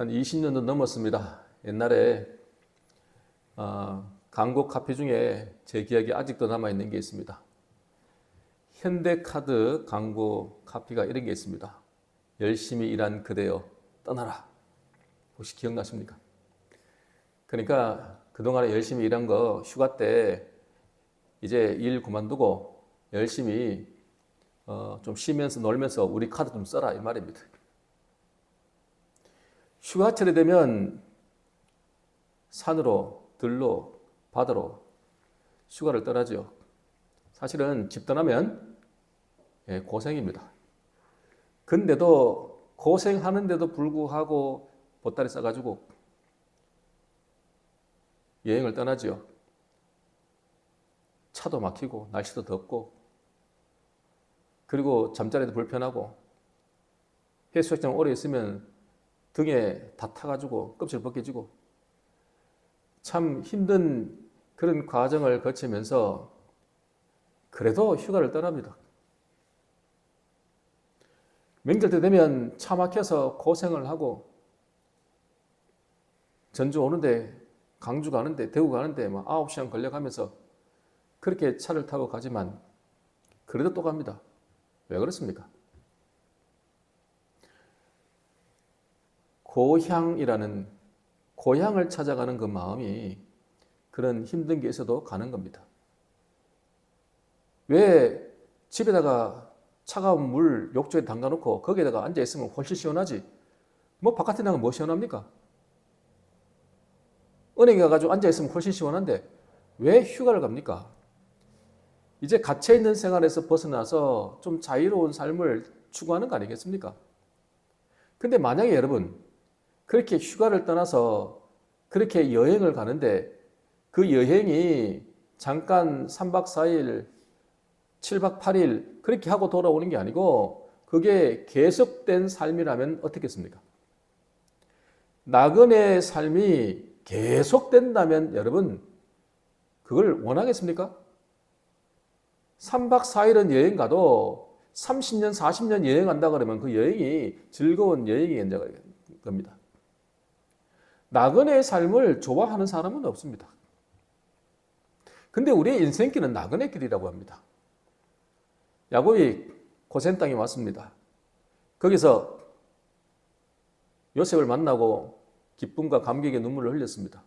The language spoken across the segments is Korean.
한 20년도 넘었습니다. 옛날에 광고 카피 중에 제 기억에 아직도 남아있는 게 있습니다. 현대카드 광고 카피가 이런 게 있습니다. 열심히 일한 그대여 떠나라. 혹시 기억나십니까? 그러니까 그동안에 열심히 일한 거 휴가 때 이제 일 그만두고 열심히 좀 쉬면서 놀면서 우리 카드 좀 써라 이 말입니다. 휴가철이 되면 산으로, 들로, 바다로 휴가를 떠나죠. 사실은 집 떠나면 고생입니다. 근데도 고생하는데도 불구하고 보따리 싸가지고 여행을 떠나죠. 차도 막히고 날씨도 덥고 그리고 잠자리도 불편하고 해수욕장 오래 있으면 등에 다 타가지고 껍질 벗겨지고 참 힘든 그런 과정을 거치면서 그래도 휴가를 떠납니다. 명절 때 되면 차 막혀서 고생을 하고 전주 오는데 강주 가는데 대구 가는데 9시간 걸려가면서 그렇게 차를 타고 가지만 그래도 또 갑니다. 왜 그렇습니까? 고향을 찾아가는 그 마음이 그런 힘든 게 있어도 가는 겁니다. 왜 집에다가 차가운 물 욕조에 담가놓고 거기에다가 앉아있으면 훨씬 시원하지? 바깥에 나가면 뭐 시원합니까? 은행에 가가지고 앉아있으면 훨씬 시원한데 왜 휴가를 갑니까? 이제 갇혀있는 생활에서 벗어나서 좀 자유로운 삶을 추구하는 거 아니겠습니까? 근데 만약에 여러분 그렇게 휴가를 떠나서 그렇게 여행을 가는데 그 여행이 잠깐 3박 4일, 7박 8일 그렇게 하고 돌아오는 게 아니고 그게 계속된 삶이라면 어떻겠습니까? 나그네의 삶이 계속된다면 여러분 그걸 원하겠습니까? 3박 4일은 여행 가도 30년, 40년 여행 간다 그러면 그 여행이 즐거운 여행이 된다는 겁니다. 나그네의 삶을 좋아하는 사람은 없습니다. 근데 우리의 인생길은 나그네 길이라고 합니다. 야곱이 고센 땅에 왔습니다. 거기서 요셉을 만나고 기쁨과 감격의 눈물을 흘렸습니다.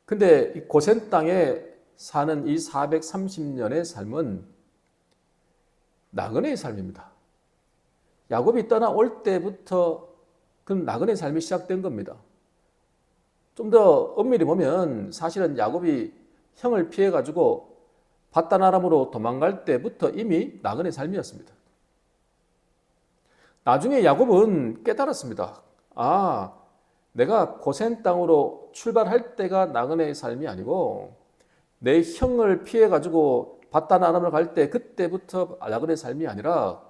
근데 이 고센 땅에 사는 이 430년의 삶은 나그네의 삶입니다. 야곱이 떠나올 때부터 그 나그네의 삶이 시작된 겁니다. 좀 더 엄밀히 보면 사실은 야곱이 형을 피해가지고 바단 아람으로 도망갈 때부터 이미 나그네 삶이었습니다. 나중에 야곱은 깨달았습니다. 내가 고센 땅으로 출발할 때가 나그네의 삶이 아니고 내 형을 피해가지고 바단 아람을 갈 때 그때부터 나그네의 삶이 아니라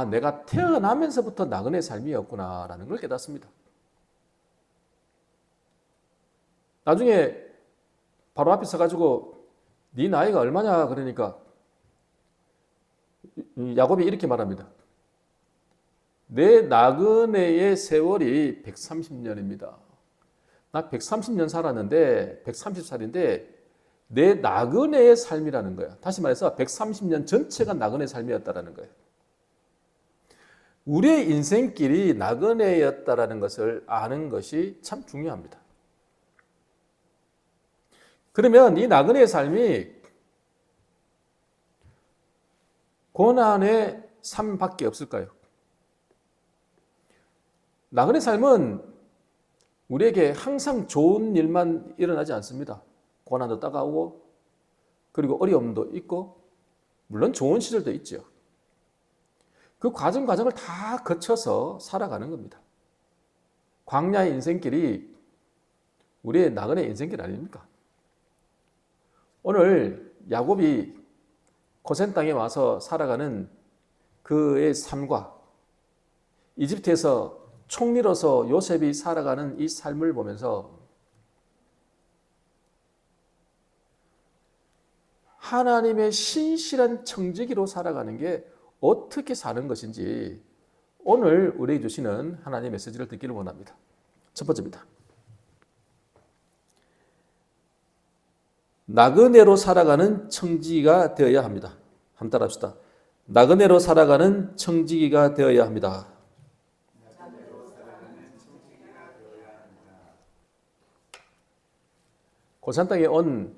내가 태어나면서부터 나그네의 삶이었구나라는 걸 깨닫습니다. 나중에 바로 앞에 서가지고 네 나이가 얼마냐 그러니까 야곱이 이렇게 말합니다. 내 나그네의 세월이 130년입니다. 나 130년 살았는데 130살인데 내 나그네의 삶이라는 거야. 다시 말해서 130년 전체가 나그네의 삶이었다라는 거예요. 우리의 인생길이 나그네였다라는 것을 아는 것이 참 중요합니다. 그러면 이 나그네의 삶이 고난의 삶밖에 없을까요? 나그네 삶은 우리에게 항상 좋은 일만 일어나지 않습니다. 고난도 따가우고 그리고 어려움도 있고 물론 좋은 시절도 있죠. 그 과정을 다 거쳐서 살아가는 겁니다. 광야의 인생길이 우리의 나그네 인생길 아닙니까? 오늘 야곱이 고센 땅에 와서 살아가는 그의 삶과 이집트에서 총리로서 요셉이 살아가는 이 삶을 보면서 하나님의 신실한 청지기로 살아가는 게 어떻게 사는 것인지 오늘 우리에게 주시는 하나님의 메시지를 듣기를 원합니다. 첫 번째입니다. 나그네로 살아가는 청지기가 되어야 합니다. 한번 따라합시다. 나그네로 살아가는 청지기가 되어야 합니다. 고산 땅에 온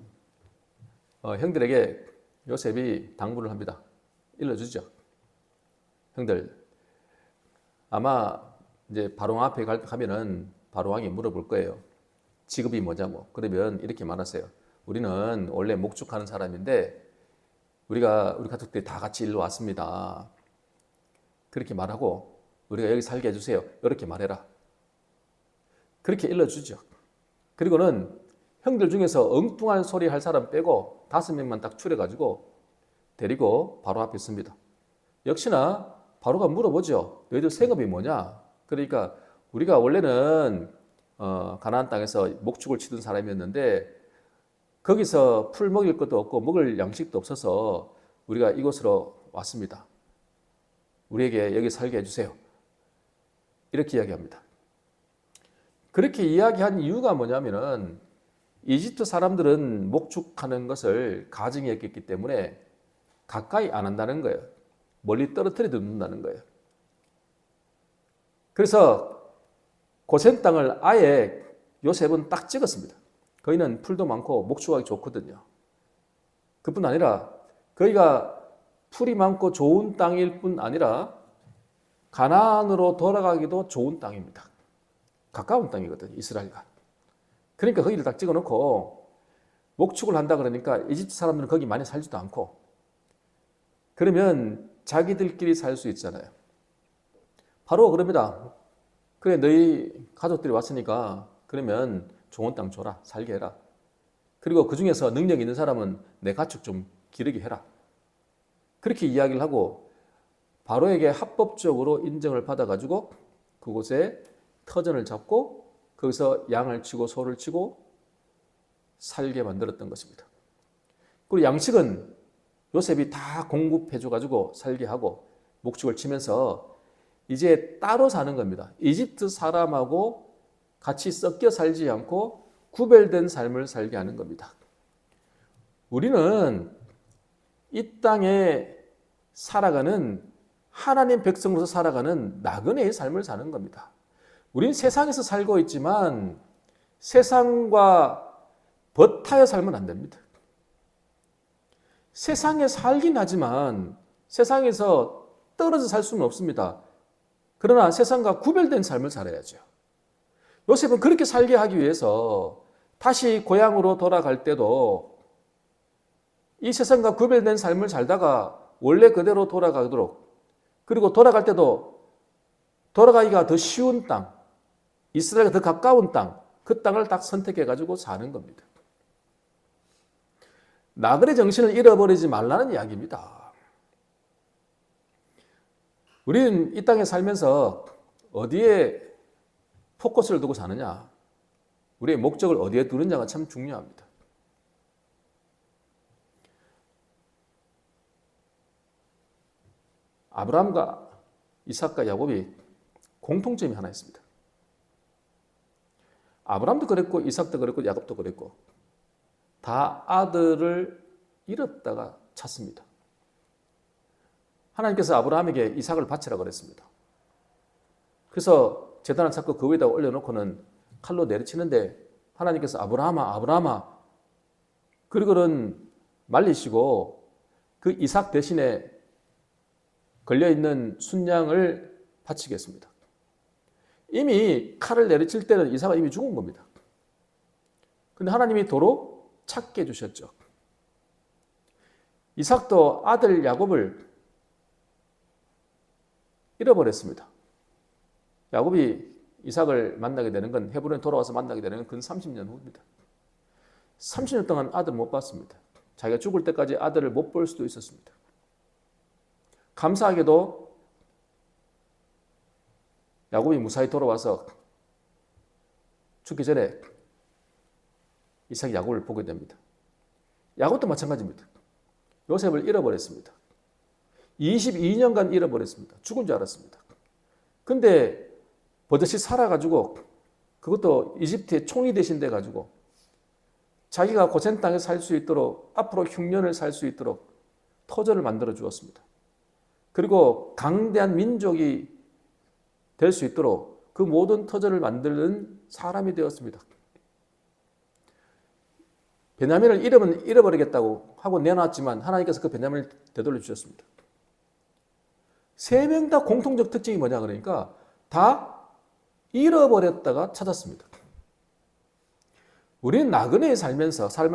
형들에게 요셉이 당부를 합니다. 일러주죠. 형들, 아마 이제 바로왕 앞에 가면은 바로왕이 물어볼 거예요. 직업이 뭐냐고. 그러면 이렇게 말하세요. 우리는 원래 목축하는 사람인데 우리 가족들이 다 같이 일로 왔습니다. 그렇게 말하고 우리가 여기 살게 해주세요. 이렇게 말해라. 그렇게 일러주죠. 그리고는 형들 중에서 엉뚱한 소리 할 사람 빼고 5명만 딱 추려가지고 데리고 바로 앞에 있습니다. 역시나 바로가 물어보죠. 너희들 생업이 뭐냐? 그러니까 우리가 원래는 가나안 땅에서 목축을 치던 사람이었는데 거기서 풀 먹일 것도 없고 먹을 양식도 없어서 우리가 이곳으로 왔습니다. 우리에게 여기 살게 해주세요. 이렇게 이야기합니다. 그렇게 이야기한 이유가 뭐냐면은 이집트 사람들은 목축하는 것을 가증했기 때문에 가까이 안 한다는 거예요. 멀리 떨어뜨려 둔다는 거예요. 그래서 고센 땅을 아예 요셉은 딱 찍었습니다. 거기는 풀도 많고 목축하기 좋거든요. 그뿐 아니라 거기가 풀이 많고 좋은 땅일 뿐 아니라 가나안으로 돌아가기도 좋은 땅입니다. 가까운 땅이거든요. 이스라엘과. 그러니까 거기를 딱 찍어놓고 목축을 한다 그러니까 이집트 사람들은 거기 많이 살지도 않고 그러면 자기들끼리 살 수 있잖아요. 바로 그럽니다. 그래 너희 가족들이 왔으니까 그러면 좋은 땅 줘라. 살게 해라. 그리고 그 중에서 능력 있는 사람은 내 가축 좀 기르게 해라. 그렇게 이야기를 하고 바로에게 합법적으로 인정을 받아가지고 그곳에 터전을 잡고 거기서 양을 치고 소를 치고 살게 만들었던 것입니다. 그리고 양식은 요셉이 다 공급해줘가지고 살게 하고 목축을 치면서 이제 따로 사는 겁니다. 이집트 사람하고 같이 섞여 살지 않고 구별된 삶을 살게 하는 겁니다. 우리는 이 땅에 살아가는 하나님 백성으로서 살아가는 나그네의 삶을 사는 겁니다. 우리는 세상에서 살고 있지만 세상과 버타여 살면 안 됩니다. 세상에 살긴 하지만 세상에서 떨어져 살 수는 없습니다. 그러나 세상과 구별된 삶을 살아야죠. 요셉은 그렇게 살게 하기 위해서 다시 고향으로 돌아갈 때도 이 세상과 구별된 삶을 살다가 원래 그대로 돌아가도록 그리고 돌아갈 때도 돌아가기가 더 쉬운 땅, 이스라엘과 더 가까운 땅, 그 땅을 딱 선택해가지고 사는 겁니다. 나그네 정신을 잃어버리지 말라는 이야기입니다. 우리는 이 땅에 살면서 어디에 포커스를 두고 사느냐, 우리의 목적을 어디에 두느냐가 참 중요합니다. 아브라함과 이삭과 야곱이 공통점이 하나 있습니다. 아브라함도 그랬고 이삭도 그랬고 야곱도 그랬고 다 아들을 잃었다가 찾습니다. 하나님께서 아브라함에게 이삭을 바치라고 그랬습니다. 그래서 제단을 찾고 그 위에다 올려놓고는 칼로 내리치는데 하나님께서 아브라함아 아브라함아 그리고는 말리시고 그 이삭 대신에 걸려있는 순양을 바치겠습니다. 이미 칼을 내리칠 때는 이삭은 이미 죽은 겁니다. 그런데 하나님이 도로 찾게 해주셨죠. 이삭도 아들 야곱을 잃어버렸습니다. 야곱이 이삭을 만나게 되는 건 헤브론에 돌아와서 만나게 되는 건 근 30년 후입니다. 30년 동안 아들을 못 봤습니다. 자기가 죽을 때까지 아들을 못 볼 수도 있었습니다. 감사하게도 야곱이 무사히 돌아와서 죽기 전에 이삭이 야곱을 보게 됩니다. 야곱도 마찬가지입니다. 요셉을 잃어버렸습니다. 22년간 잃어버렸습니다. 죽은 줄 알았습니다. 근데 버젓이 살아가지고 그것도 이집트의 총리 대신 돼가지고 자기가 고센 땅에 살 수 있도록 앞으로 흉년을 살 수 있도록 터전을 만들어 주었습니다. 그리고 강대한 민족이 될 수 있도록 그 모든 터전을 만드는 사람이 되었습니다. 베냐민을 잃어버리겠다고 하고 내놨지만 하나님께서 그 베냐민을 되돌려 주셨습니다. 세 명 다 공통적 특징이 뭐냐 그러니까 다 잃어버렸다가 찾았습니다. 우리는 나그네의 삶을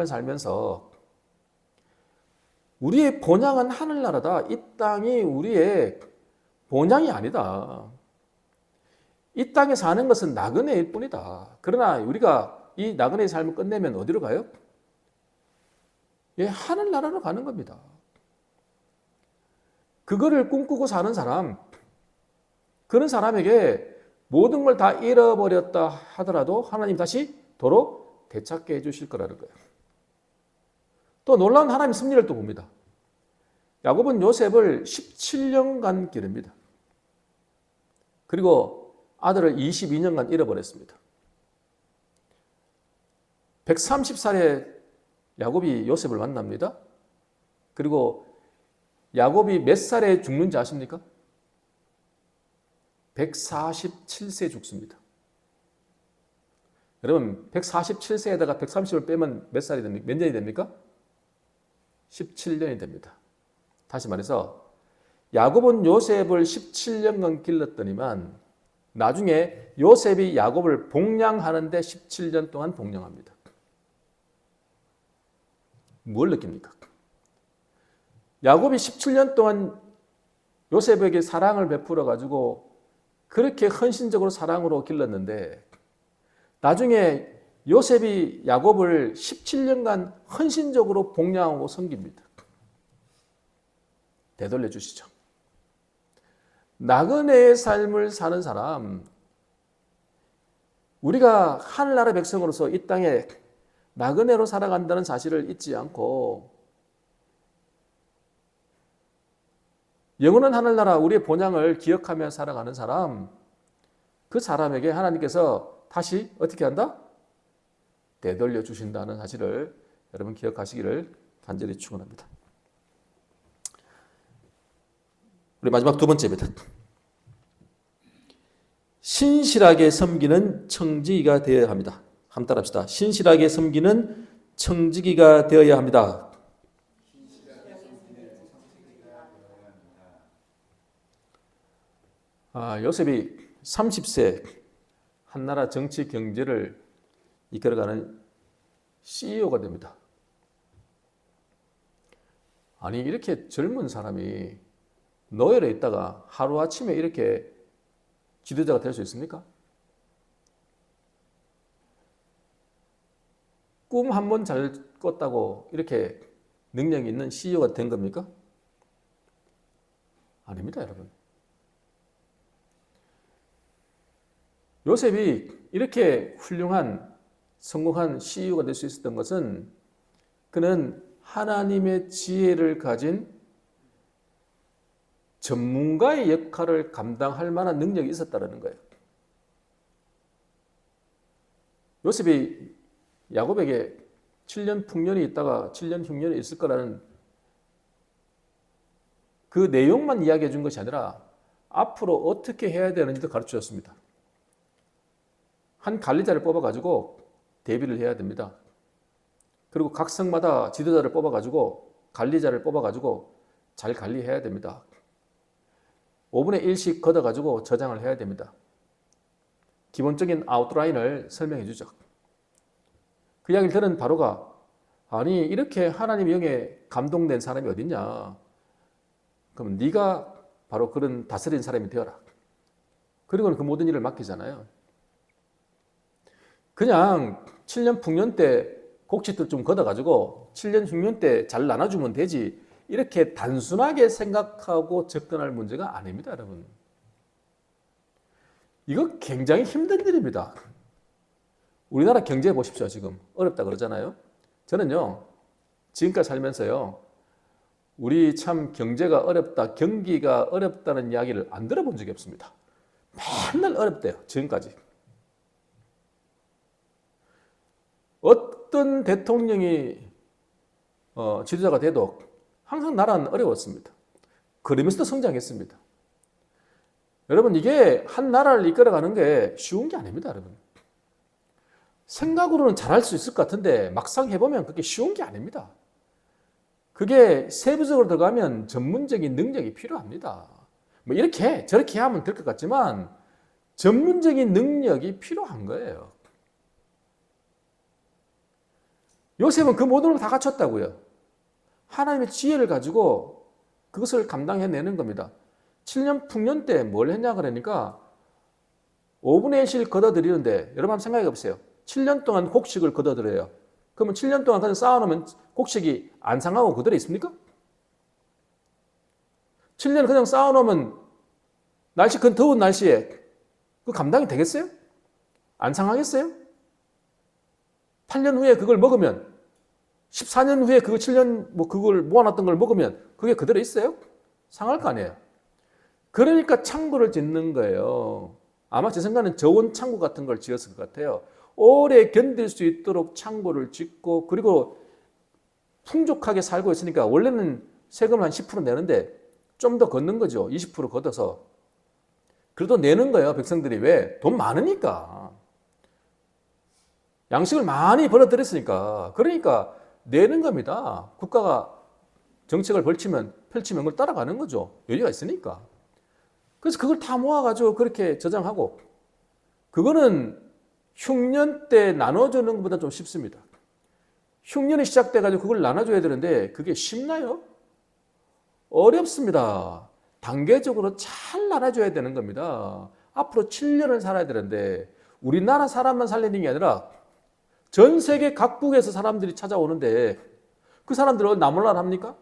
살면서 우리의 본향은 하늘나라다. 이 땅이 우리의 본향이 아니다. 이 땅에 사는 것은 나그네일 뿐이다. 그러나 우리가 이 나그네의 삶을 끝내면 어디로 가요? 예, 하늘나라로 가는 겁니다. 그거를 꿈꾸고 사는 사람, 그런 사람에게 모든 걸 다 잃어버렸다 하더라도 하나님 다시 도로 되찾게 해주실 거라는 거예요. 또 놀라운 하나님의 섭리를 또 봅니다. 야곱은 요셉을 17년간 기릅니다. 그리고 아들을 22년간 잃어버렸습니다. 130살에 야곱이 요셉을 만납니다. 그리고 야곱이 몇 살에 죽는지 아십니까? 147세에 죽습니다. 여러분 147세에다가 130을 빼면 몇 살이 됩니까? 몇 년이 됩니까? 17년이 됩니다. 다시 말해서 야곱은 요셉을 17년간 길렀더니만 나중에 요셉이 야곱을 복량하는데 17년 동안 복량합니다. 뭘 느낍니까? 야곱이 17년 동안 요셉에게 사랑을 베풀어 가지고 그렇게 헌신적으로 사랑으로 길렀는데 나중에 요셉이 야곱을 17년간 헌신적으로 복양하고 섬깁니다. 되돌려 주시죠. 나그네의 삶을 사는 사람, 우리가 하늘나라 백성으로서 이 땅에 나그네로 살아간다는 사실을 잊지 않고 영원한 하늘나라 우리의 본향을 기억하며 살아가는 사람, 그 사람에게 하나님께서 다시 어떻게 한다? 되돌려 주신다는 사실을 여러분 기억하시기를 간절히 축원합니다. 우리 마지막 두 번째입니다. 신실하게 섬기는 청지기가 되어야 합니다. 한번 따라합시다. 신실하게 섬기는 청지기가 되어야 합니다. 요셉이 30세 한나라 정치 경제를 이끌어가는 CEO가 됩니다. 아니 이렇게 젊은 사람이 노예로 있다가 하루아침에 이렇게 지도자가 될 수 있습니까? 꿈 한 번 잘 꿨다고 이렇게 능력이 있는 CEO가 된 겁니까? 아닙니다, 여러분. 요셉이 이렇게 훌륭한 성공한 CEO가 될 수 있었던 것은 그는 하나님의 지혜를 가진 전문가의 역할을 감당할 만한 능력이 있었다는 거예요. 요셉이 야곱에게 7년 풍년이 있다가 7년 흉년이 있을 거라는 그 내용만 이야기해 준 것이 아니라 앞으로 어떻게 해야 되는지도 가르쳐 줬습니다. 한 관리자를 뽑아가지고 대비를 해야 됩니다. 그리고 각 성마다 지도자를 뽑아가지고 관리자를 뽑아가지고 잘 관리해야 됩니다. 5분의 1씩 걷어가지고 저장을 해야 됩니다. 기본적인 아웃라인을 설명해 주죠. 그 이야기를 들은 바로가 아니 이렇게 하나님의 영에 감동된 사람이 어딨냐. 그럼 네가 바로 그런 다스린 사람이 되어라. 그리고는 그 모든 일을 맡기잖아요. 그냥 7년 풍년 때 곡식도 좀 걷어가지고 7년 흉년 때 잘 나눠주면 되지 이렇게 단순하게 생각하고 접근할 문제가 아닙니다, 여러분. 이거 굉장히 힘든 일입니다. 우리나라 경제 보십시오, 지금. 어렵다 그러잖아요. 저는요, 지금까지 살면서요, 우리 참 경제가 어렵다, 경기가 어렵다는 이야기를 안 들어본 적이 없습니다. 맨날 어렵대요. 지금까지. 어떤 대통령이 지도자가 돼도 항상 나라는 어려웠습니다. 그러면서도 성장했습니다. 여러분, 이게 한 나라를 이끌어가는 게 쉬운 게 아닙니다, 여러분. 생각으로는 잘할 수 있을 것 같은데 막상 해보면 그게 쉬운 게 아닙니다. 그게 세부적으로 들어가면 전문적인 능력이 필요합니다. 뭐 이렇게 저렇게 하면 될 것 같지만 전문적인 능력이 필요한 거예요. 요셉은 그 모든 걸 다 갖췄다고요. 하나님의 지혜를 가지고 그것을 감당해내는 겁니다. 7년 풍년 때 뭘 했냐 그러니까 5분의 1씩 걷어들이는데 여러분 한번 생각해 보세요. 7년 동안 곡식을 걷어들여요. 그러면 7년 동안 그냥 쌓아놓으면 곡식이 안 상하고 그대로 있습니까? 7년 그냥 쌓아놓으면 그 더운 날씨에 그 감당이 되겠어요? 안 상하겠어요? 8년 후에 그걸 먹으면 14년 후에 그 7년 그걸 모아놨던 걸 먹으면 그게 그대로 있어요? 상할 거 아니에요. 그러니까 창고를 짓는 거예요. 아마 제 생각에는 저온 창고 같은 걸 지었을 것 같아요. 오래 견딜 수 있도록 창고를 짓고 그리고 풍족하게 살고 있으니까 원래는 세금을 한 10% 내는데 좀 더 걷는 거죠. 20% 걷어서. 그래도 내는 거예요. 백성들이. 왜? 돈 많으니까. 양식을 많이 벌어들였으니까. 그러니까 내는 겁니다. 국가가 정책을 펼치면 그걸 따라가는 거죠. 여유가 있으니까. 그래서 그걸 다 모아가지고 그렇게 저장하고 그거는 흉년 때 나눠주는 것보다 좀 쉽습니다. 흉년이 시작돼가지고 그걸 나눠줘야 되는데 그게 쉽나요? 어렵습니다. 단계적으로 잘 나눠줘야 되는 겁니다. 앞으로 7년을 살아야 되는데 우리나라 사람만 살리는 게 아니라 전 세계 각국에서 사람들이 찾아오는데 그 사람들은 나몰라 합니까?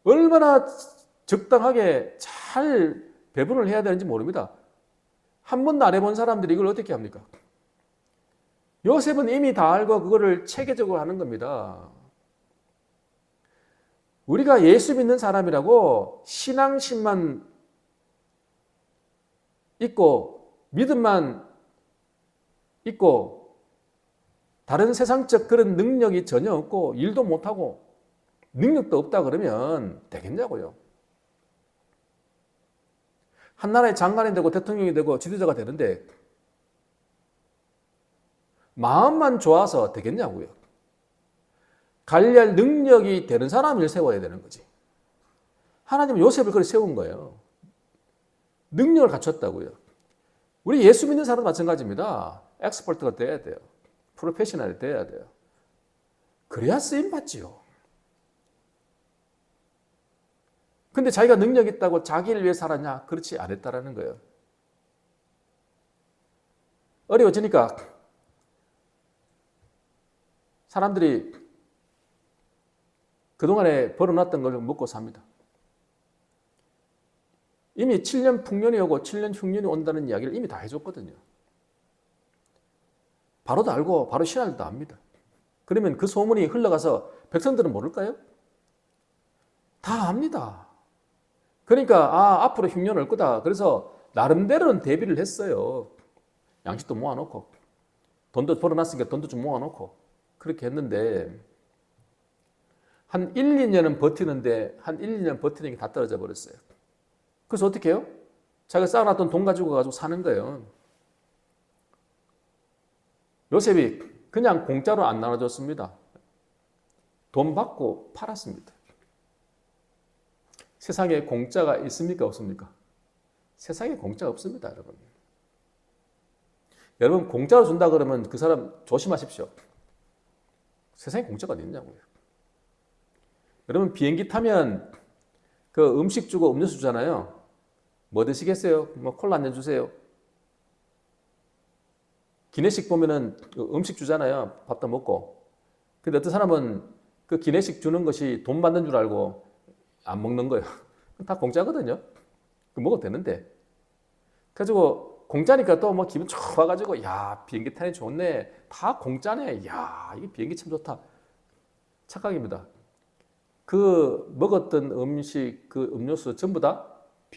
얼마나 적당하게 잘 배분을 해야 되는지 모릅니다. 한 번도 안 해본 사람들이 이걸 어떻게 합니까? 요셉은 이미 다 알고 그거를 체계적으로 하는 겁니다. 우리가 예수 믿는 사람이라고 신앙심만 있고 믿음만 있고 다른 세상적 그런 능력이 전혀 없고 일도 못하고 능력도 없다 그러면 되겠냐고요. 한 나라의 장관이 되고 대통령이 되고 지도자가 되는데 마음만 좋아서 되겠냐고요. 관리할 능력이 되는 사람을 세워야 되는 거지. 하나님은 요셉을 그렇게 세운 거예요. 능력을 갖췄다고요. 우리 예수 믿는 사람도 마찬가지입니다. 엑스퍼트가 돼야 돼요. 프로페셔널이 돼야 돼요. 그래야 쓰임 받지요. 근데 자기가 능력 있다고 자기를 위해 살았냐? 그렇지 않았다라는 거예요. 어려워지니까 사람들이 그동안에 벌어놨던 걸 먹고 삽니다. 이미 7년 풍년이 오고 7년 흉년이 온다는 이야기를 이미 다 해줬거든요. 바로도 알고 바로 신하들도 압니다. 그러면 그 소문이 흘러가서 백성들은 모를까요? 다 압니다. 그러니까 앞으로 흉년 올 거다. 그래서 나름대로는 대비를 했어요. 양식도 모아놓고 돈도 벌어놨으니까 돈도 좀 모아놓고 그렇게 했는데 한 1, 2년은 버티는데 한 1, 2년 버티는 게 다 떨어져 버렸어요. 그래서 어떻게 해요? 자기가 쌓아놨던 돈 가지고 사는 거예요. 요셉이 그냥 공짜로 안 나눠줬습니다. 돈 받고 팔았습니다. 세상에 공짜가 있습니까? 없습니까? 세상에 공짜 없습니다, 여러분. 여러분 공짜로 준다 그러면 그 사람 조심하십시오. 세상에 공짜가 어디 있냐고요. 여러분 비행기 타면 그 음식 주고 음료수 주잖아요. 뭐 드시겠어요? 뭐 콜라 한잔 주세요. 기내식 보면은 음식 주잖아요. 밥도 먹고. 근데 어떤 사람은 그 기내식 주는 것이 돈 받는 줄 알고 안 먹는 거예요. 다 공짜거든요. 먹어도 되는데. 그래가지고 공짜니까 또 뭐 기분 좋아가지고 야 비행기 타니 좋네. 다 공짜네. 야 이게 비행기 참 좋다. 착각입니다. 그 먹었던 음식, 그 음료수 전부 다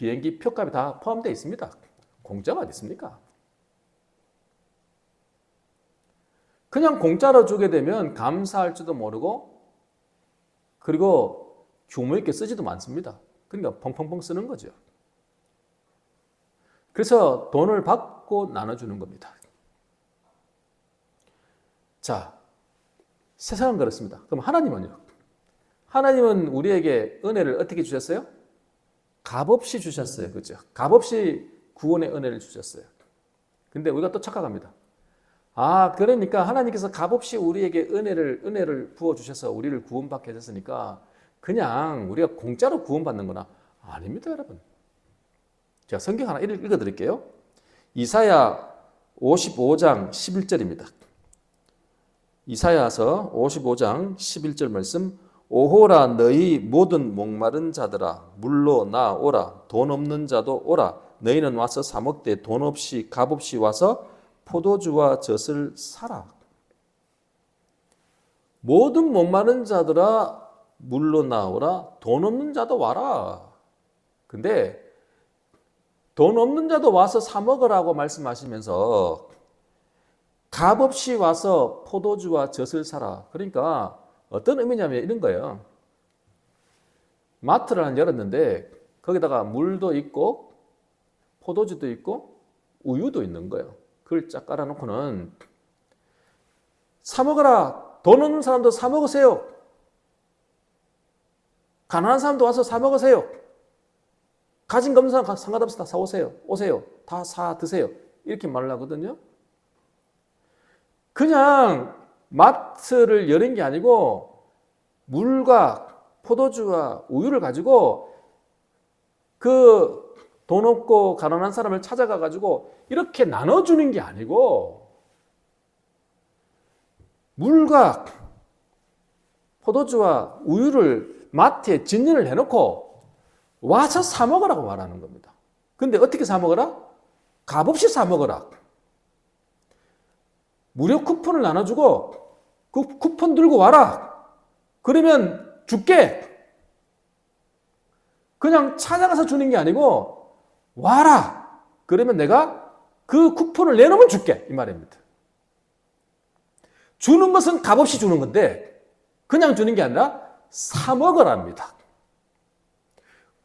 비행기 표값이 다 포함되어 있습니다. 공짜가 어디 있습니까? 그냥 공짜로 주게 되면 감사할 줄도 모르고 그리고 규모 있게 쓰지도 않습니다. 그러니까 펑펑펑 쓰는 거죠. 그래서 돈을 받고 나눠주는 겁니다. 자, 세상은 그렇습니다. 그럼 하나님은요? 하나님은 우리에게 은혜를 어떻게 주셨어요? 값없이 주셨어요. 그죠? 값없이 구원의 은혜를 주셨어요. 근데 우리가 또 착각합니다. 아, 그러니까 하나님께서 값없이 우리에게 은혜를 부어주셔서 우리를 구원받게 해줬으니까 그냥 우리가 공짜로 구원받는 거나 아닙니다, 여러분. 제가 성경 하나 읽어드릴게요. 이사야 55장 11절입니다. 이사야서 55장 11절 말씀. 오호라 너희 모든 목마른 자들아 물로 나오라 돈 없는 자도 오라 너희는 와서 사 먹되 돈 없이 값없이 와서 포도주와 젖을 사라. 모든 목마른 자들아 물로 나오라 돈 없는 자도 와라. 근데 돈 없는 자도 와서 사 먹으라고 말씀하시면서 값없이 와서 포도주와 젖을 사라. 그러니까 어떤 의미냐면 이런 거예요. 마트를 하나 열었는데 거기다가 물도 있고 포도주도 있고 우유도 있는 거예요. 그걸 쫙 깔아놓고는 사 먹어라. 돈 없는 사람도 사 먹으세요. 가난한 사람도 와서 사 먹으세요. 가진 거 없는 사람 상관없이 다 사오세요. 오세요. 다 사 드세요. 이렇게 말을 하거든요. 그냥 마트를 여는 게 아니고 물과 포도주와 우유를 가지고 그 돈 없고 가난한 사람을 찾아가 가지고 이렇게 나눠주는 게 아니고 물과 포도주와 우유를 마트에 진열을 해놓고 와서 사 먹으라고 말하는 겁니다. 근데 어떻게 사 먹어라? 값없이 사 먹어라. 무료 쿠폰을 나눠주고 그 쿠폰 들고 와라. 그러면 줄게. 그냥 찾아가서 주는 게 아니고 와라. 그러면 내가 그 쿠폰을 내놓으면 줄게. 이 말입니다. 주는 것은 값없이 주는 건데 그냥 주는 게 아니라 사 먹으랍니다.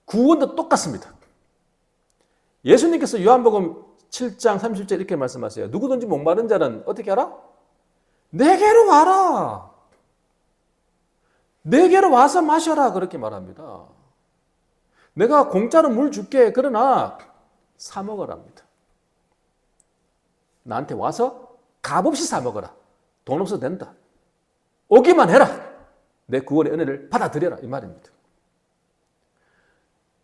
구원도 똑같습니다. 예수님께서 요한복음 7장 30절 이렇게 말씀하세요. 누구든지 목마른 자는 어떻게 하라? 내게로 와라. 내게로 와서 마셔라. 그렇게 말합니다. 내가 공짜로 물 줄게. 그러나 사 먹으랍니다. 나한테 와서 값없이 사 먹어라. 돈 없어도 된다. 오기만 해라. 내 구원의 은혜를 받아들여라. 이 말입니다.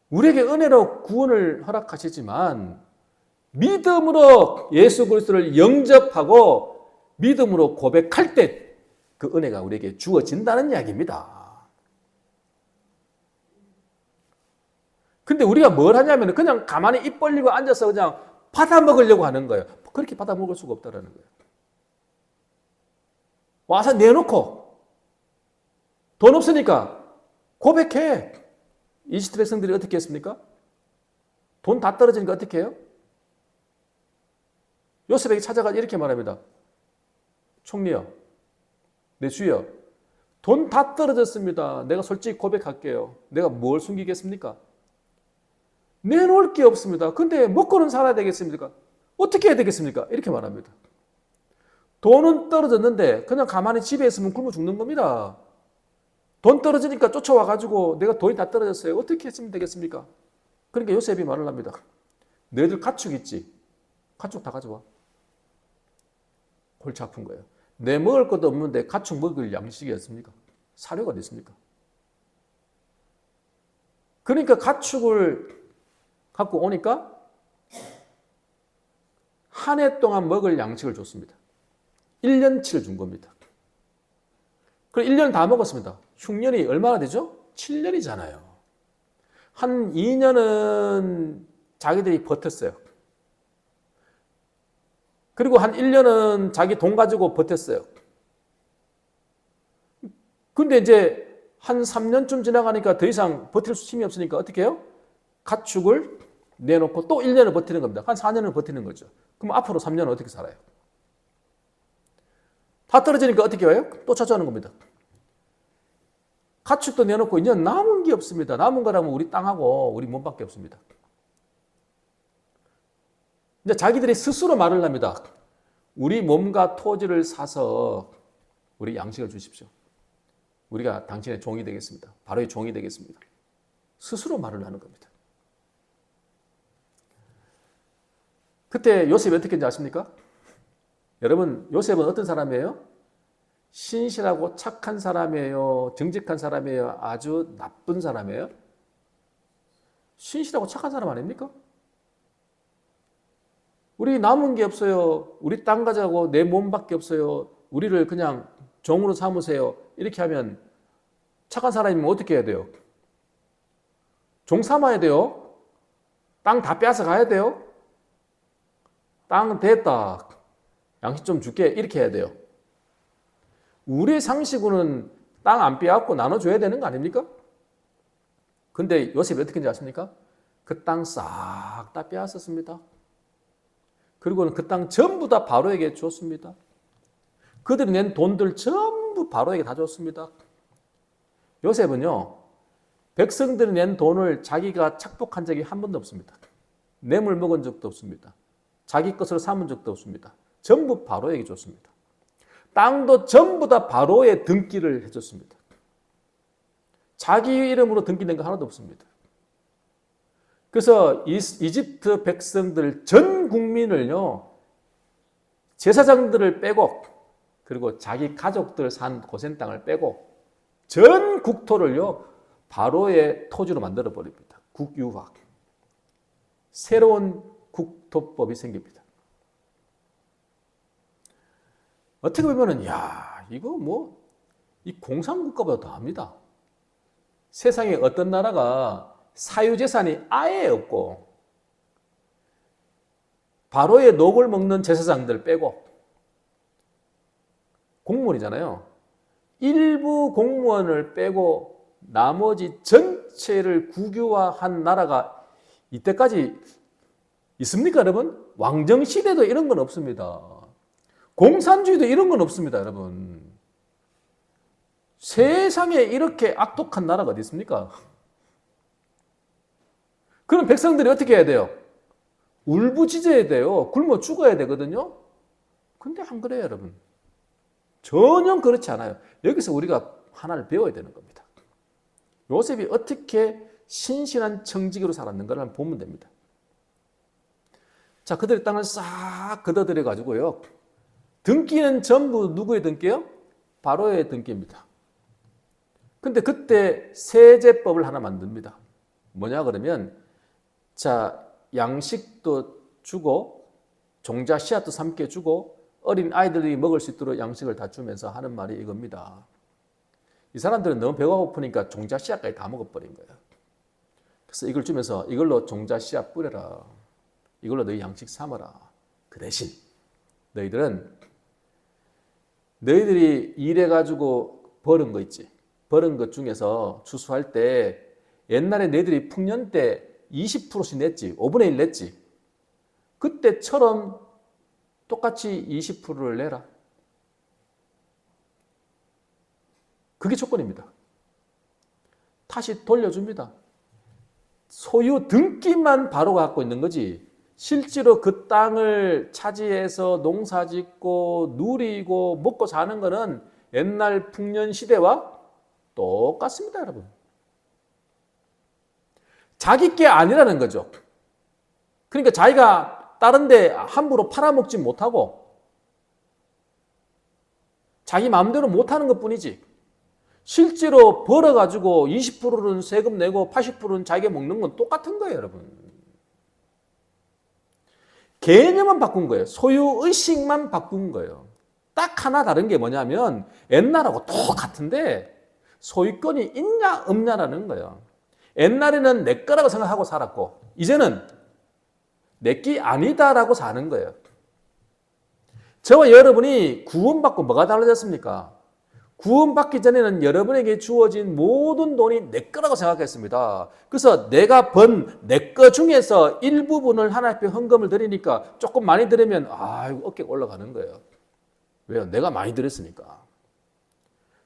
우리에게 은혜로 구원을 허락하시지만 믿음으로 예수 그리스도를 영접하고 믿음으로 고백할 때 그 은혜가 우리에게 주어진다는 이야기입니다. 근데 우리가 뭘 하냐면 그냥 가만히 입 벌리고 앉아서 그냥 받아 먹으려고 하는 거예요. 그렇게 받아 먹을 수가 없다는 거예요. 와서 내놓고 돈 없으니까 고백해. 이집트 백성들이 어떻게 했습니까? 돈 다 떨어지니까 어떻게 해요? 요셉에게 찾아가 이렇게 말합니다. 총리여, 내 주여, 돈 다 떨어졌습니다. 내가 솔직히 고백할게요. 내가 뭘 숨기겠습니까? 내놓을 게 없습니다. 근데 먹고는 살아야 되겠습니까? 어떻게 해야 되겠습니까? 이렇게 말합니다. 돈은 떨어졌는데 그냥 가만히 집에 있으면 굶어 죽는 겁니다. 돈 떨어지니까 쫓아와가지고 내가 돈이 다 떨어졌어요. 어떻게 했으면 되겠습니까? 그러니까 요셉이 말을 합니다. 너희들 가축 있지? 가축 다 가져와. 골치 아픈 거예요. 내 먹을 것도 없는데 가축 먹을 양식이 없습니까? 사료가 어디 있습니까? 그러니까 가축을 갖고 오니까 한 해 동안 먹을 양식을 줬습니다. 1년치를 준 겁니다. 그럼 1년 다 먹었습니다. 흉년이 얼마나 되죠? 7년이잖아요. 한 2년은 자기들이 버텼어요. 그리고 한 1년은 자기 돈 가지고 버텼어요. 근데 이제 한 3년쯤 지나가니까 더 이상 버틸 힘이 없으니까 어떻게 해요? 가축을 내놓고 또 1년을 버티는 겁니다. 한 4년을 버티는 거죠. 그럼 앞으로 3년은 어떻게 살아요? 다 떨어지니까 어떻게 와요? 또 찾아오는 겁니다. 가축도 내놓고 이제 남은 게 없습니다. 남은 거라면 우리 땅하고 우리 몸밖에 없습니다. 이제 자기들이 스스로 말을 합니다. 우리 몸과 토지를 사서 우리 양식을 주십시오. 우리가 당신의 종이 되겠습니다. 바로의 종이 되겠습니다. 스스로 말을 하는 겁니다. 그때 요셉이 어떻게 했는지 아십니까? 여러분, 요셉은 어떤 사람이에요? 신실하고 착한 사람이에요? 정직한 사람이에요? 아주 나쁜 사람이에요? 신실하고 착한 사람 아닙니까? 우리 남은 게 없어요. 우리 땅 가자고 내 몸밖에 없어요. 우리를 그냥 종으로 삼으세요. 이렇게 하면 착한 사람이면 어떻게 해야 돼요? 종 삼아야 돼요. 땅 다 빼앗아 가야 돼요. 땅 됐다. 양식 좀 줄게. 이렇게 해야 돼요. 우리 상식으로는 땅 안 빼앗고 나눠줘야 되는 거 아닙니까? 근데 요셉이 어떻게 했는지 아십니까? 그 땅 싹 다 빼앗았습니다. 그리고는 그 땅 전부 다 바로에게 줬습니다. 그들이 낸 돈들 전부 바로에게 다 줬습니다. 요셉은요, 백성들이 낸 돈을 자기가 착복한 적이 한 번도 없습니다. 뇌물 먹은 적도 없습니다. 자기 것으로 삼은 적도 없습니다. 전부 바로에게 줬습니다. 땅도 전부 다 바로의 등기를 해줬습니다. 자기 이름으로 등기된 거 하나도 없습니다. 그래서 이집트 백성들 전 국민을요, 제사장들을 빼고, 그리고 자기 가족들 산 고센 땅을 빼고, 전 국토를요, 바로의 토지로 만들어 버립니다. 국유화. 새로운 국토법이 생깁니다. 어떻게 보면은, 야, 이거 뭐, 이 공산국가보다 더합니다. 세상에 어떤 나라가 사유재산이 아예 없고, 바로의 녹을 먹는 제사장들 빼고, 공무원이잖아요. 일부 공무원을 빼고, 나머지 전체를 국유화한 나라가 이때까지 있습니까, 여러분? 왕정시대도 이런 건 없습니다. 공산주의도 이런 건 없습니다, 여러분. 세상에 이렇게 악독한 나라가 어디 있습니까? 그럼 백성들이 어떻게 해야 돼요? 울부짖어야 돼요. 굶어 죽어야 되거든요. 근데 안 그래요, 여러분. 전혀 그렇지 않아요. 여기서 우리가 하나를 배워야 되는 겁니다. 요셉이 어떻게 신실한 청지기로 살았는가를 한번 보면 됩니다. 자, 그들의 땅을 싹 걷어들여 가지고요. 등기는 전부 누구의 등기예요? 바로의 등기입니다. 근데 그때 세제법을 하나 만듭니다. 뭐냐 그러면, 자, 양식도 주고 종자 씨앗도 함께 주고 어린 아이들이 먹을 수 있도록 양식을 다 주면서 하는 말이 이겁니다. 이 사람들은 너무 배가 고프니까 종자 씨앗까지 다 먹어버린 거예요. 그래서 이걸 주면서 이걸로 종자 씨앗 뿌려라. 이걸로 너희 양식 삼아라. 그 대신 너희들이 일해가지고 벌은 거 있지. 벌은 것 중에서 추수할 때 옛날에 너희들이 풍년 때 20%씩 냈지. 5분의 1 냈지. 그때처럼 똑같이 20%를 내라. 그게 조건입니다. 다시 돌려줍니다. 소유 등기만 바로가 갖고 있는 거지. 실제로 그 땅을 차지해서 농사 짓고 누리고 먹고 사는 거는 옛날 풍년 시대와 똑같습니다, 여러분. 자기 게 아니라는 거죠. 그러니까 자기가 다른 데 함부로 팔아먹지 못하고 자기 마음대로 못하는 것뿐이지, 실제로 벌어가지고 20%는 세금 내고 80%는 자기가 먹는 건 똑같은 거예요, 여러분. 개념만 바꾼 거예요. 소유의식만 바꾼 거예요. 딱 하나 다른 게 뭐냐면 옛날하고 똑같은데 소유권이 있냐 없냐라는 거예요. 옛날에는 내 거라고 생각하고 살았고 이제는 내 게 아니다라고 사는 거예요. 저와 여러분이 구원받고 뭐가 달라졌습니까? 구원받기 전에는 여러분에게 주어진 모든 돈이 내 거라고 생각했습니다. 그래서 내가 번 내 거 중에서 일부분을 하나님 앞에 헌금을 드리니까 조금 많이 드리면 어깨가 올라가는 거예요. 왜요? 내가 많이 드렸으니까.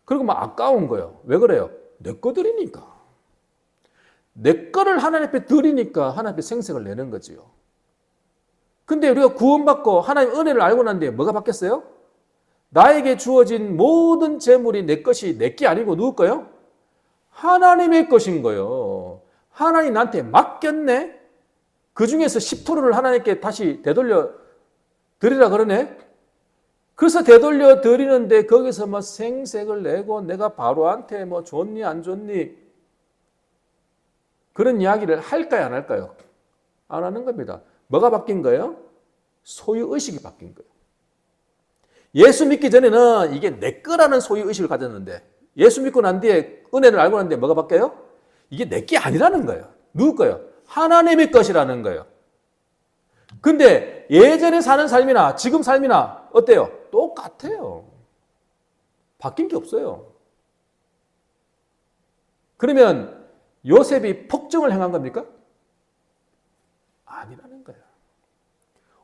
그리고 막 아까운 거예요. 왜 그래요? 내 거 드리니까. 내 거를 하나님 앞에 드리니까 하나님 앞에 생색을 내는 거지요. 근데 우리가 구원받고 하나님 은혜를 알고 난 뒤에 뭐가 바뀌었어요? 나에게 주어진 모든 재물이 내 것이 내 게 아니고 누구 거요? 하나님의 것인 거예요. 하나님 나한테 맡겼네? 그 중에서 10%를 하나님께 다시 되돌려 드리라 그러네? 그래서 되돌려 드리는데 거기서 뭐 생색을 내고 내가 바로한테 뭐 좋니 안 좋니 그런 이야기를 할까요 안 할까요? 안 하는 겁니다. 뭐가 바뀐 거예요? 소유의식이 바뀐 거예요. 예수 믿기 전에는 이게 내 거라는 소유의식을 가졌는데 예수 믿고 난 뒤에 은혜를 알고 난 뒤에 뭐가 바뀌어요? 이게 내 게 아니라는 거예요. 누구 거예요? 하나님의 것이라는 거예요. 근데 예전에 사는 삶이나 지금 삶이나 어때요? 똑같아요. 바뀐 게 없어요. 그러면 요셉이 폭정을 행한 겁니까? 아니라는 거예요.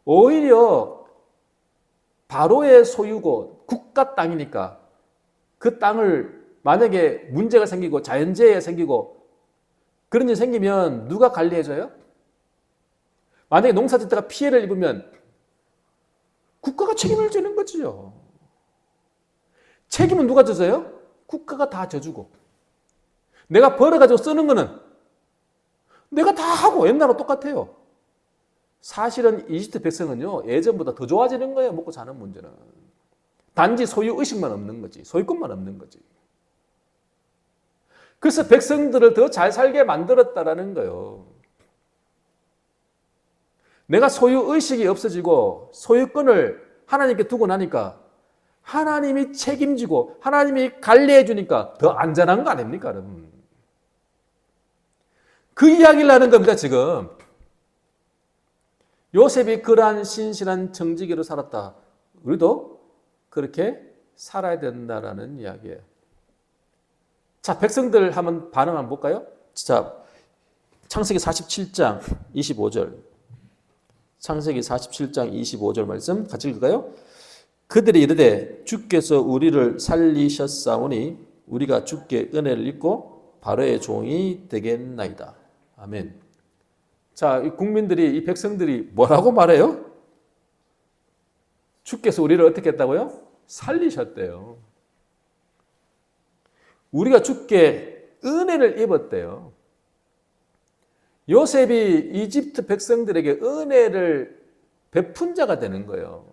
오히려 바로의 소유고 국가 땅이니까 그 땅을 만약에 문제가 생기고 자연재해가 생기고 그런 일이 생기면 누가 관리해줘요? 만약에 농사짓다가 피해를 입으면 국가가 책임을 지는 거지요. 책임은 누가 져서요? 국가가 다 져주고. 내가 벌어가지고 쓰는 거는 내가 다 하고 옛날하고 똑같아요. 사실은 이집트 백성은요, 예전보다 더 좋아지는 거예요. 먹고 사는 문제는. 단지 소유의식만 없는 거지. 소유권만 없는 거지. 그래서 백성들을 더 잘 살게 만들었다라는 거예요. 내가 소유의식이 없어지고 소유권을 하나님께 두고 나니까 하나님이 책임지고 하나님이 관리해 주니까 더 안전한 거 아닙니까, 여러분? 그 이야기를 하는 겁니다, 지금. 요셉이 그러한 신실한 정직이로 살았다. 우리도 그렇게 살아야 된다라는 이야기예요. 자, 백성들 한번 반응 한번 볼까요? 자, 창세기 47장 25절. 창세기 47장 25절 말씀 같이 읽을까요? 그들이 이르되 주께서 우리를 살리셨사오니 우리가 주께 은혜를 입고 바로의 종이 되겠나이다. 아멘. 자, 이 국민들이, 이 백성들이 뭐라고 말해요? 주께서 우리를 어떻게 했다고요? 살리셨대요. 우리가 주께 은혜를 입었대요. 요셉이 이집트 백성들에게 은혜를 베푼 자가 되는 거예요.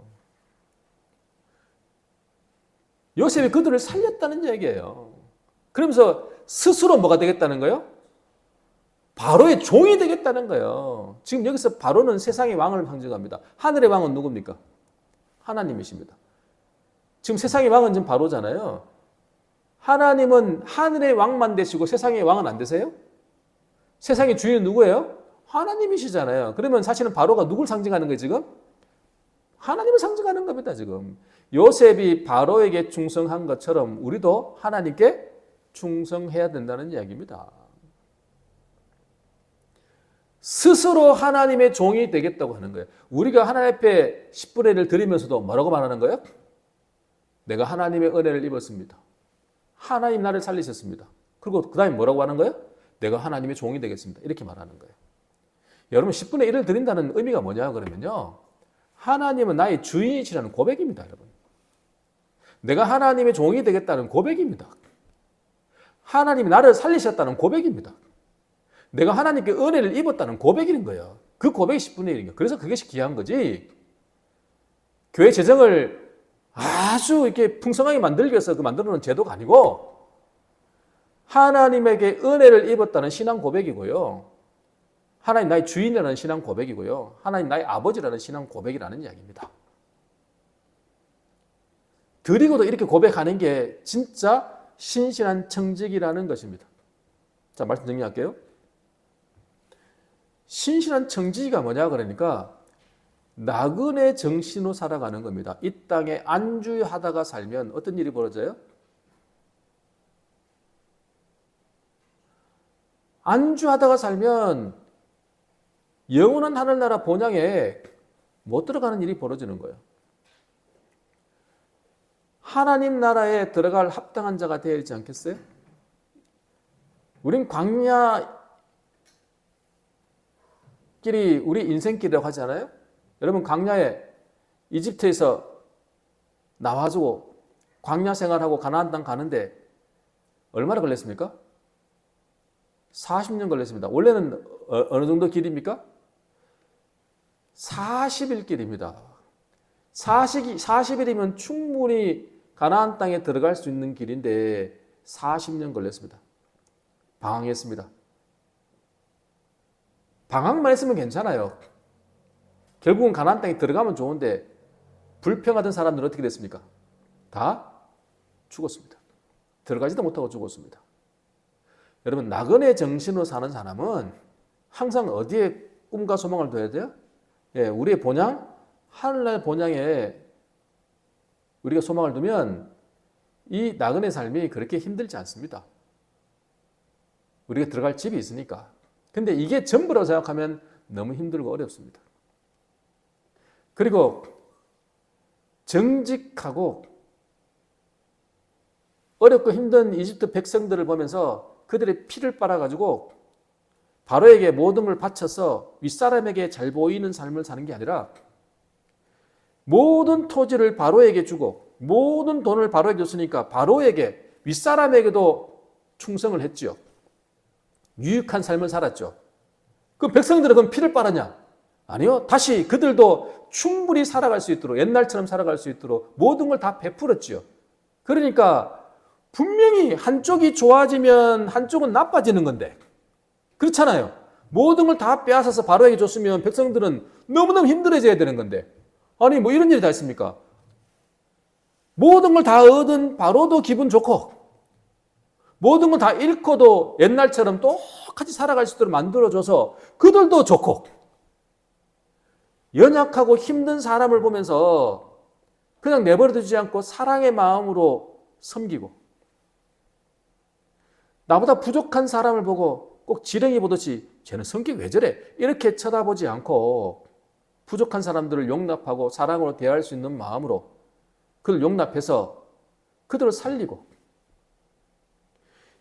요셉이 그들을 살렸다는 얘기예요. 그러면서 스스로 뭐가 되겠다는 거예요? 바로의 종이 되겠다는 거예요. 지금 여기서 바로는 세상의 왕을 상징합니다. 하늘의 왕은 누굽니까? 하나님이십니다. 지금 세상의 왕은 지금 바로잖아요. 하나님은 하늘의 왕만 되시고 세상의 왕은 안 되세요? 세상의 주인은 누구예요? 하나님이시잖아요. 그러면 사실은 바로가 누굴 상징하는 거예요, 지금? 하나님을 상징하는 겁니다, 지금. 요셉이 바로에게 충성한 것처럼 우리도 하나님께 충성해야 된다는 이야기입니다. 스스로 하나님의 종이 되겠다고 하는 거예요. 우리가 하나님 앞에 10분의 1을 드리면서도 뭐라고 말하는 거예요? 내가 하나님의 은혜를 입었습니다. 하나님 나를 살리셨습니다. 그리고 그 다음에 뭐라고 하는 거예요? 내가 하나님의 종이 되겠습니다. 이렇게 말하는 거예요. 여러분 10분의 1을 드린다는 의미가 뭐냐 그러면요. 하나님은 나의 주인이시라는 고백입니다. 여러분. 내가 하나님의 종이 되겠다는 고백입니다. 하나님이 나를 살리셨다는 고백입니다. 내가 하나님께 은혜를 입었다는 고백인 거예요. 그 고백이 10분의 1인 거예요. 그래서 그것이 귀한 거지. 교회 재정을 아주 이렇게 풍성하게 만들기 위해서 그 만들어 놓은 제도가 아니고 하나님에게 은혜를 입었다는 신앙 고백이고요. 하나님 나의 주인이라는 신앙 고백이고요. 하나님 나의 아버지라는 신앙 고백이라는 이야기입니다. 드리고도 이렇게 고백하는 게 진짜 신실한 청직이라는 것입니다. 자, 말씀 정리할게요. 신실한 청지기가 뭐냐 그러니까 나그네 정신으로 살아가는 겁니다. 이 땅에 안주하다가 살면 어떤 일이 벌어져요? 안주하다가 살면 영원한 하늘나라 본향에 못 들어가는 일이 벌어지는 거예요. 하나님 나라에 들어갈 합당한 자가 되어야 되지 않겠어요? 우린 광야길이 우리 인생길이라고 하잖아요. 여러분 광야에 이집트에서 나와주고 광야 생활하고 가나안 땅 가는데 얼마나 걸렸습니까? 40년 걸렸습니다. 원래는 어느 정도 길입니까? 40일 길입니다. 40일이면 충분히 가나안 땅에 들어갈 수 있는 길인데 40년 걸렸습니다. 방황했습니다. 방황만 했으면 괜찮아요. 결국은 가나안 땅에 들어가면 좋은데 불평하던 사람들은 어떻게 됐습니까? 다 죽었습니다. 들어가지도 못하고 죽었습니다. 여러분 나그네 정신으로 사는 사람은 항상 어디에 꿈과 소망을 둬야 돼요? 예, 우리의 본향, 하늘나라의 본향에 우리가 소망을 두면 이 나그네 삶이 그렇게 힘들지 않습니다. 우리가 들어갈 집이 있으니까. 근데 이게 전부라고 생각하면 너무 힘들고 어렵습니다. 그리고 정직하고 어렵고 힘든 이집트 백성들을 보면서 그들의 피를 빨아가지고 바로에게 모든 걸 바쳐서 윗사람에게 잘 보이는 삶을 사는 게 아니라 모든 토지를 바로에게 주고 모든 돈을 바로에게 줬으니까 바로에게 윗사람에게도 충성을 했죠. 유익한 삶을 살았죠. 그 백성들은 그럼 피를 빨았냐? 아니요. 다시 그들도 충분히 살아갈 수 있도록 옛날처럼 살아갈 수 있도록 모든 걸 다 베풀었죠. 그러니까 분명히 한쪽이 좋아지면 한쪽은 나빠지는 건데 그렇잖아요. 모든 걸 다 빼앗아서 바로에게 줬으면 백성들은 너무너무 힘들어져야 되는 건데 아니 뭐 이런 일이 다 있습니까? 모든 걸 다 얻은 바로도 기분 좋고 모든 걸 다 잃고도 옛날처럼 똑같이 살아갈 수 있도록 만들어줘서 그들도 좋고 연약하고 힘든 사람을 보면서 그냥 내버려두지 않고 사랑의 마음으로 섬기고 나보다 부족한 사람을 보고 꼭 지렁이 보듯이 쟤는 성격이 왜 저래? 이렇게 쳐다보지 않고 부족한 사람들을 용납하고 사랑으로 대할 수 있는 마음으로 그를 용납해서 그들을 살리고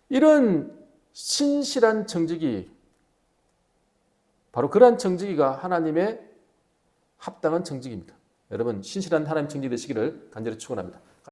이런 신실한 정직이 바로 그러한 정직이가 하나님의 합당한 정직입니다. 여러분 신실한 하나님 정직이 되시기를 간절히 축원합니다.